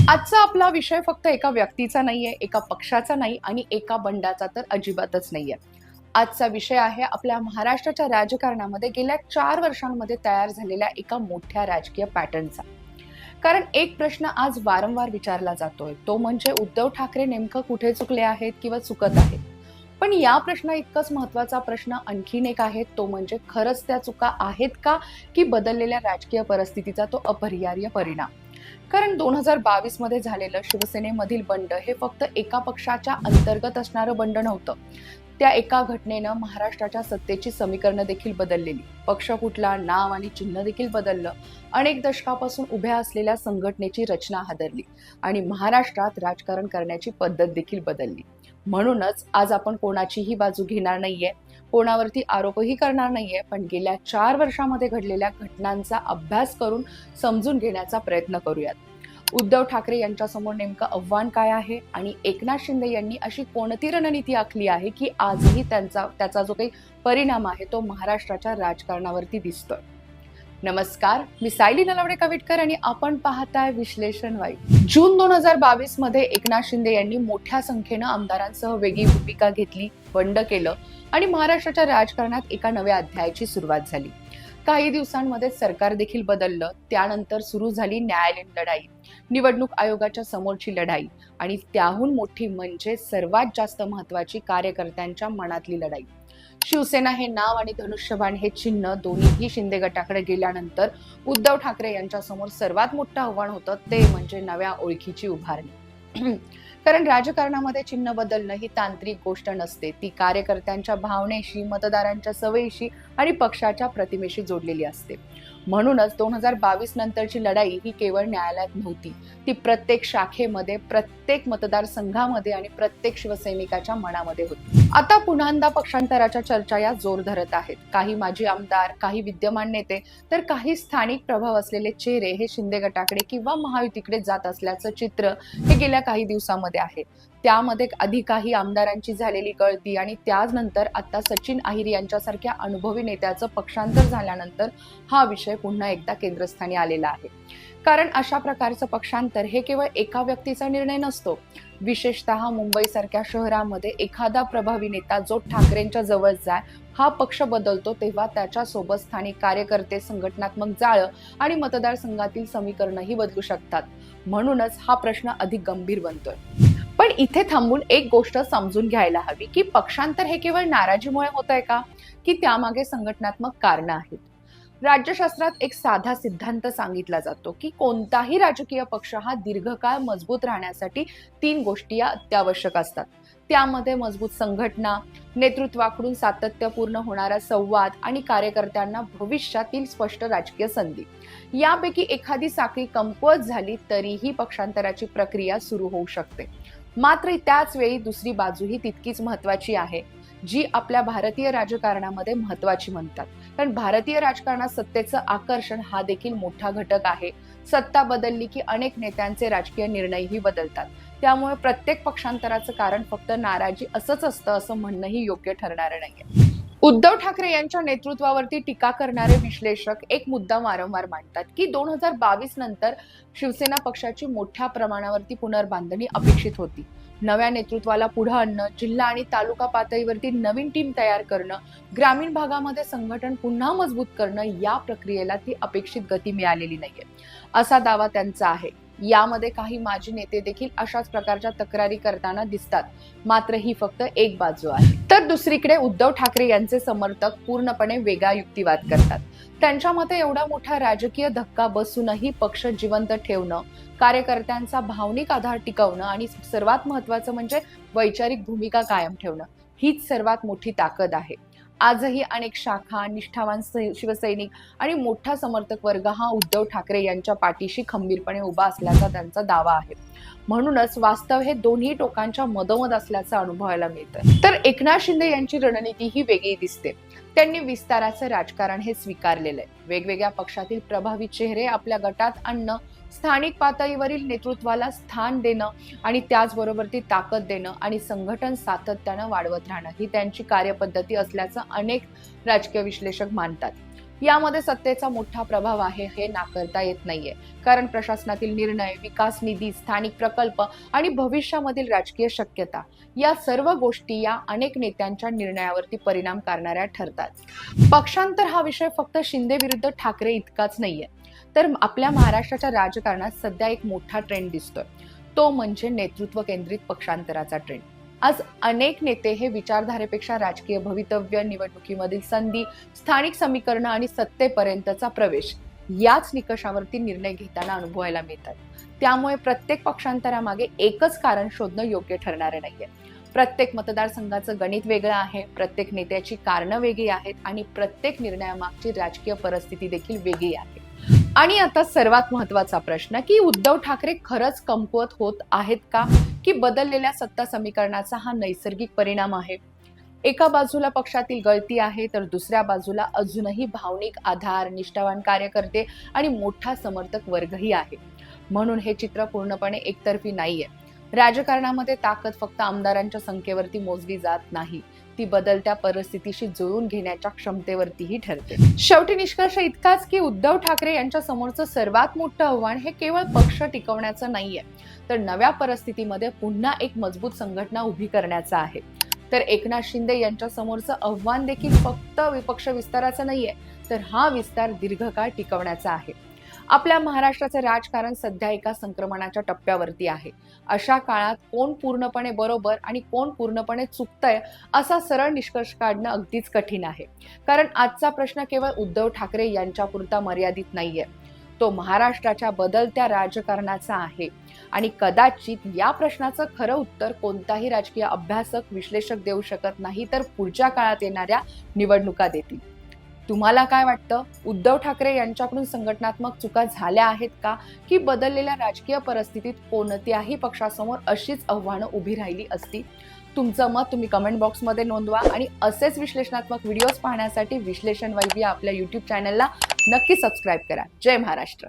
आजचा आपला विषय फक्त एका व्यक्तीचा नाहीये, एका पक्षाचा नाही आणि एका बंडाचा तर अजिबातच नाहीये. आजचा विषय आहे आपल्या महाराष्ट्राच्या राजकारणामध्ये गेल्या 4 वर्षांमध्ये तयार झालेल्या एका मोठ्या राजकीय पॅटर्नचा. कारण एक प्रश्न आज वारंवार विचारला जातोय, तो म्हणजे उद्धव ठाकरे नेमकं कुठे चुकले आहेत किंवा चुकत आहेत. पण या प्रश्ना इतकंच महत्वाचा प्रश्न आणखीन एक आहे, तो म्हणजे खरंच त्या चुका आहेत का, की बदललेल्या राजकीय परिस्थितीचा तो अपरिहार्य परिणाम. कारण 2022 मध्ये झालेलं शिवसेनेमधील बंड हे फक्त एका पक्षाच्या अंतर्गत असणारं बंड नव्हतं. त्या एका घटनेनं महाराष्ट्राच्या सत्तेची समीकरणं देखील बदललेली, पक्ष कुठला, नाव आणि चिन्ह देखील बदललं, अनेक दशकापासून उभ्या असलेल्या संघटनेची रचना हादरली आणि महाराष्ट्रात राजकारण करण्याची पद्धत देखील बदलली. म्हणूनच आज आपण कोणाचीही बाजू घेणार नाहीये, कोणावरती आरोपही करणार नाहीये, पण गेल्या 4 वर्षामध्ये घडलेल्या घटनांचा अभ्यास करून समजून घेण्याचा प्रयत्न करूयात. उद्धव ठाकरे यांच्यासमोर नेमकं आव्हान काय आहे आणि एकनाथ शिंदे यांनी अशी कोणती रणनीती आखली आहे की आजही त्याचा जो काही परिणाम आहे तो महाराष्ट्राच्या राजकारणावरती दिसतोय. नमस्कार, मी सायली नलावडे कविटकर आणि आपण पाहताय विश्लेषण वाईब. जून 2022 मध्ये एकनाथ शिंदे यांनी मोठ्या संख्येनं आमदारांसह वेगळी भूमिका घेतली, बंड केलं आणि महाराष्ट्राच्या राजकारणात एका नव्या अध्यायाची सुरुवात झाली. काही दिवसांमध्ये सरकार देखील बदललं. त्यानंतर सुरू झाली न्यायालयीन लढाई, निवडणूक आयोगाच्या समोरची लढाई आणि त्याहून मोठी म्हणजे सर्वात जास्त महत्वाची कार्यकर्त्यांच्या मनातली लढाई. शिवसेना हे नाव आणि धनुष्यबाण हे चिन्ह दोन्हीही शिंदे गटाकडे गेल्यानंतर उद्धव ठाकरे यांच्या समोर सर्वात मोठं आव्हान होतं ते म्हणजे नव्या ओळखीची उभारणी. कारण राजकारणामध्ये चिन्ह बदलणं ही तांत्रिक गोष्ट नसते, ती कार्यकर्त्यांच्या भावनेशी, मतदारांच्या सवयीशी आणि पक्षाच्या प्रतिमेशी जोडलेली असते. म्हणूनच 2022 नंतरची लढाई ही केवळ न्यायालयात नव्हती, ती प्रत्येक शाखेमध्ये, प्रत्येक मतदारसंघामध्ये आणि प्रत्येक शिवसैनिकाच्या मनामध्ये होती. आता पुन्हा पक्षांतराच्या चर्चा या जोर धरत आहेत. काही माजी आमदार, काही विद्यमान नेते तर काही स्थानिक प्रभाव असलेले चेहरे हे शिंदे गटाकडे किंवा महायुतीकडे जात असल्याचं चित्र हे गेल्या काही दिवसामध्ये आहे. त्यामध्ये आधी काही आमदारांची झालेली गळती आणि त्यानंतर आता सचिन अहिर यांच्यासारख्या अनुभवी नेत्याचं पक्षांतर झाल्यानंतर हा विषय पुन्हा एकदा केंद्रस्थानी आलेला आहे. कारण अशा प्रकारचं पक्षांतर हे केवळ एका व्यक्तीचा निर्णय नसतो. विशेषतः मुंबईसारख्या शहरामध्ये एखादा प्रभावी नेता जो ठाकरेंच्या जवळ जाय, हा पक्ष बदलतो तेव्हा त्याच्यासोबत स्थानिक कार्यकर्ते, संघटनात्मक जाळं आणि मतदारसंघातील समीकरणही बदलू शकतात. म्हणूनच हा प्रश्न अधिक गंभीर बनतोय. पण इथे थांबून एक गोष्ट समजून घ्यायला हवी की पक्षांतर हे केवळ नाराजीमुळे होत आहे का, की त्यामागे संघटनात्मक कारणं आहेत. राज्यशास्त्रात एक साधा सिद्धांत सांगितला जातो की कोणताही राजकीय पक्ष हा दीर्घकाळ मजबूत राहण्यासाठी 3 गोष्टी या अत्यावश्यक असतात. त्यामध्ये मजबूत संघटना, नेतृत्वाकडून सातत्यपूर्ण होणारा संवाद आणि कार्यकर्त्यांना भविष्यातील स्पष्ट राजकीय संधी. यापैकी एखादी साखळी कमकुवत झाली तरीही पक्षांतराची प्रक्रिया सुरू होऊ शकते. मात्र त्याच वेळी दुसरी बाजूही तितकीच महत्वाची आहे, जी आपल्या भारतीय राजकारणामध्ये महत्वाची म्हणतात. कारण भारतीय राजकारणात सत्तेचं आकर्षण हा देखील मोठा घटक आहे. सत्ता बदलली की अनेक नेत्यांचे राजकीय निर्णयही बदलतात. त्यामुळे प्रत्येक पक्षांतराचं कारण फक्त नाराजी असंच असतं असं म्हणणंही योग्य ठरणारं नाहीये. उद्धव ठाकरे यांच्या नेतृत्वावरती टीका करणारे विश्लेषक एक मुद्दा वारंवार मांडतात की 2022 नंतर शिवसेना पक्षाची मोठ्या प्रमाणावरती पुनर्बांधणी अपेक्षित होती. नव्या नेतृत्वाला पुढे आणणं, जिल्हा आणि तालुका पातळीवरती नवीन टीम तयार करणं, ग्रामीण भागामध्ये संघटन पुन्हा मजबूत करणं, या प्रक्रियेला ती अपेक्षित गती मिळालेली नाहीये असा दावा त्यांचा आहे. यामध्ये काही माजी नेते देखील अशाच प्रकारच्या तक्रारी करताना दिसतात. मात्र ही फक्त एक बाजू आहे. तर दुसरीकडे उद्धव ठाकरे यांचे समर्थक पूर्णपणे वेगळा युक्तिवाद करतात. त्यांच्या मते एवढा मोठा राजकीय धक्का बसूनही पक्ष जिवंत ठेवणं, कार्यकर्त्यांचा भावनिक आधार टिकवणं आणि सर्वात महत्वाचं म्हणजे वैचारिक भूमिका कायम ठेवणं, हीच सर्वात मोठी ताकद आहे. आजही अनेक शाखा, निष्ठावान शिवसैनिक आणि मोठा समर्थक वर्ग हा उद्धव ठाकरे यांच्या पाठीशी खंबीरपणे उभा असल्याचा त्यांचा दावा आहे. म्हणूनच वास्तव हे दोन्ही टोकांच्या मधोमध असल्याचं अनुभवायला मिळतं. तर एकनाथ शिंदे यांची रणनीती ही वेगळी दिसते. त्यांनी विस्ताराचं राजकारण हे स्वीकारलेलं आहे. वेगवेगळ्या पक्षातील प्रभावी चेहरे आपल्या गटात आणणं, स्थानिक पातळीवरील नेतृत्वाला स्थान देणं आणि त्याचबरोबर ती ताकद देणं आणि संघटन सातत्यानं वाढवत राहणं ही त्यांची कार्यपद्धती असल्याचं अनेक राजकीय विश्लेषक मानतात. यामध्ये सत्तेचा मोठा प्रभाव आहे हे नाकारता येत नाहीये, कारण प्रशासनातील निर्णय, विकास निधी, स्थानिक प्रकल्प आणि भविष्यामधील राजकीय शक्यता या सर्व गोष्टी या अनेक नेत्यांच्या निर्णयावरती परिणाम करणाऱ्या ठरतात। पक्षांतर हा विषय फक्त शिंदे विरुद्ध ठाकरे इतकाच नाहीये, तर आपल्या महाराष्ट्राच्या राजकारणात सध्या एक मोठा ट्रेंड दिसतोय, तो म्हणजे नेतृत्व केंद्रित पक्षांतराचा ट्रेंड। आज अनेक नेते हे विचारधारेपेक्षा राजकीय भवितव्य, निवडणुकीमधील संधी, स्थानिक समीकरणं आणि सत्तेपर्यंतचा प्रवेश याच निकषावरती निर्णय घेताना अनुभवायला मिळतात। त्यामुळे प्रत्येक पक्षांतरामागे एकच कारण शोधणं योग्य ठरणारे नाहीये। प्रत्येक मतदारसंघाचं गणित वेगळं आहे, प्रत्येक नेत्याची कारणं वेगळी आहेत आणि प्रत्येक निर्णयामागची राजकीय परिस्थिती देखील वेगळी आहे। आणि आता सर्वात महत्त्वाचा प्रश्न की उद्धव ठाकरे खरंच कमकुवत होत आहेत का, की बदललेल्या सत्ता समीकरणाचा हा नैसर्गिक परिणाम आहे? एका बाजूला पक्षातील गळती आहे, तर दुसऱ्या बाजूला अजूनही भावनिक आधार, निष्ठावान कार्यकर्ते आणि मोठा समर्थक वर्गही आहे। म्हणून हे चित्र पूर्णपणे एकतर्फी नाहीये। राजकारणामध्ये ताकद फक्त आमदारांच्या संख्येवरती मोजली जात नाही, ती बदलत्या परिस्थितीशी जुळून घेण्याच्या क्षमतेवरतीही ठरते। शेवटी निष्कर्ष इतकाच की उद्धव ठाकरे यांच्या समोरचं सर्वात मोठं आव्हान हे केवळ पक्ष टिकवण्याचं नाहीये, तर नव्या परिस्थितीमध्ये पुन्हा एक मजबूत संघटना उभी करण्याचं आहे। तर एकनाथ शिंदे यांच्या समोरचं आव्हान देखील फक्त विपक्ष विस्ताराचं नाहीये, तर हा विस्तार दीर्घकाळ टिकवण्याचा आहे। आपल्या महाराष्ट्राचे राजकारण सध्या एका संक्रमणाच्या टप्प्यावरती आहे। अशा काळात कोण पूर्णपणे बरोबर आणि कोण पूर्णपणे चुकतंय असा सरळ निष्कर्ष काढणं अगदीच कठीण आहे, कारण आजचा प्रश्न केवळ उद्धव ठाकरे यांच्यापुरता मर्यादित नाहीये, तो महाराष्ट्राच्या बदलत्या राजकारणाचा आहे। आणि कदाचित या प्रश्नाचं खरं उत्तर कोणताही राजकीय अभ्यासक, विश्लेषक देऊ शकत नाही, तर पुढच्या काळात येणाऱ्या निवडणुका देतील। तुम्हाला काय वाटतं? उद्धव ठाकरे यांच्याकडून संघटनात्मक चुका झाल्या आहेत का, की बदललेल्या राजकीय परिस्थितीत कोणत्याही पक्षासमोर अशीच आव्हानं उभी राहिली असती? तुमचं मत तुम्ही कमेंट बॉक्समध्ये नोंदवा आणि असेच विश्लेषणात्मक व्हिडिओज पाहण्यासाठी विश्लेषण वाहिनी आपल्या YouTube चॅनलला नक्की सबस्क्राईब करा। जय महाराष्ट्र।